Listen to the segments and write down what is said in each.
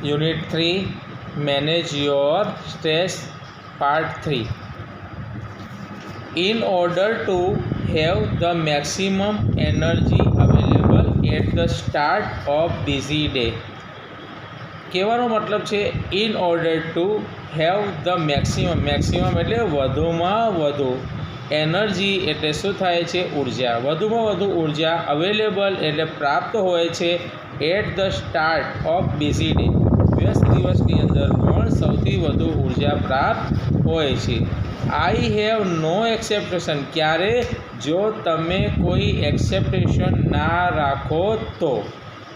Unit 3, Manage your stress, Part 3. In order to have the maximum energy available at the start of busy day. કહેવાનો મતલબ છે in order to have the maximum એટલે વધુમાં વધુ energy એટલે શું થાય છે ઉર્જા વધુમાં વધુ ઉર્જા અવેલેબલ એટલે પ્રાપ્ત હોય છે at the start of busy day વ્યસ્ત દિવસની અંદર પણ સૌથી વધુ ઉર્જા પ્રાપ્ત હોય છે આઈ હેવ નો એક્સેપ્ટેશન ક્યારે જો તમે કોઈ એક્સેપ્ટેશન ના રાખો તો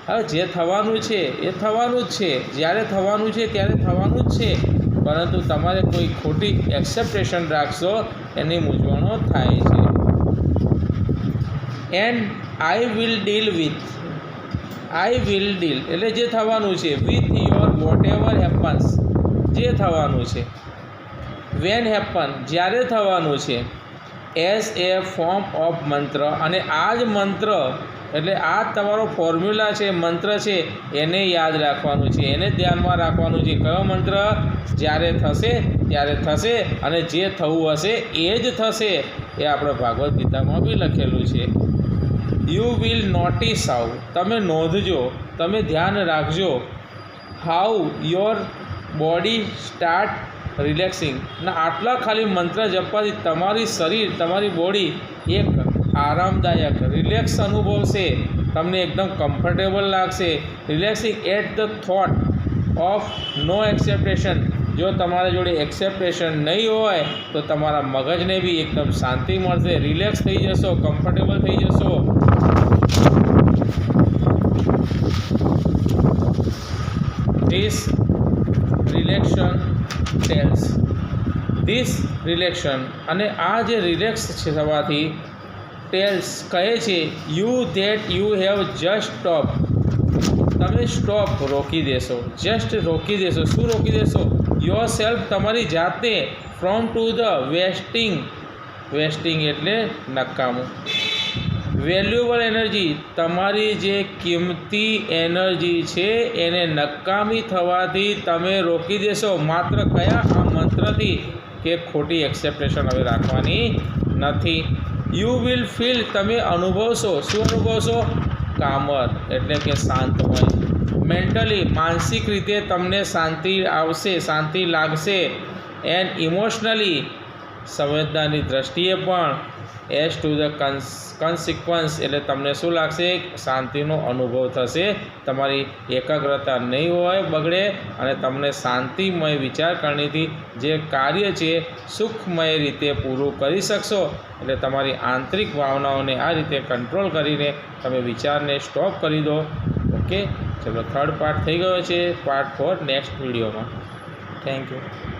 હવે જે થવાનું છે એ થવાનું જ છે જ્યારે થવાનું છે ત્યારે થવાનું જ છે પરંતુ તમારે કોઈ ખોટી એક્સેપ્ટેશન રાખશો એની મૂંઝવણો થાય છે એન્ડ આઈ વિલ ડીલ એટલે જે થવાનું છે with your whatever happens જે થવાનું છે વેન હેપન જ્યારે થવાનું છે એઝ એ ફોર્મ ઓફ મંત્ર અને આ જ મંત્ર એટલે આ તમારો ફોર્મ્યુલા છે મંત્ર છે એને યાદ રાખવાનું છે એને ધ્યાનમાં રાખવાનું છે કયો મંત્ર જ્યારે થશે ત્યારે થશે અને જે થવું હશે એ જ થશે એ આપણે ભાગવદ્ ગીતામાં બી લખેલું છે યુ વિલ નોટિસ હાઉ તમે નોંધજો તમે ધ્યાન રાખજો how your body start relaxing ને આટલા ખાલી મંત્ર જપવાથી તમારી શરીર તમારી બોડી એક આરામદાયક રિલેક્સ અનુભવશે તમને એકદમ કમ્ફર્ટેબલ લાગશે relaxing at the thought of no expectation જો તમારા જોડે એક્સેપ્ટેશન નહીં હોય તો તમારા મગજને બી એકદમ શાંતિ મળશે રિલેક્સ થઈ જશો કમ્ફર્ટેબલ થઈ જશો ધીસ રિલેક્શન અને આ જે રિલેક્સ છે થવાથી ટેલ્સ કહે છે you that you have just stop તમે સ્ટોપ રોકી દેશો જસ્ટ રોકી દેશો શું રોકી દેશો યોર સેલ્ફ તમારી જાતે ફ્રોમ ટુ ધ વેસ્ટિંગ એટલે નકામું વેલ્યુએબલ એનર્જી તમારી જે કિંમતી એનર્જી છે એને નકામી થવાથી તમે રોકી દેશો માત્ર કયા આ મંત્રથી કે ખોટી એક્સેપ્ટેશન હવે રાખવાની નથી યુ વિલ ફીલ તમે અનુભવશો શું અનુભવશો કામર એટલે કે શાંતમય મેન્ટલી માનસિક રીતે તમને શાંતિ આવશે શાંતિ લાગશે એન્ડ ઇમોશનલી સંવેદનાની દ્રષ્ટિએ પણ એઝ ટુ ધ કન્સિક્વન્સ એટલે તમને શું લાગશે શાંતિનો અનુભવ થશે તમારી એકાગ્રતા નહીં હોય બગડે અને તમને શાંતિમય વિચારસરણીથી જે કાર્ય છે સુખમય રીતે પૂરું કરી શકશો એટલે તમારી આંતરિક ભાવનાઓને આ રીતે કંટ્રોલ કરીને તમે વિચારને સ્ટોપ કરી દો ઓકે ચલો થર્ડ પાર્ટ થઈ ગયો છે પાર્ટ 4 નેક્સ્ટ વિડીયોમાં થેન્ક યુ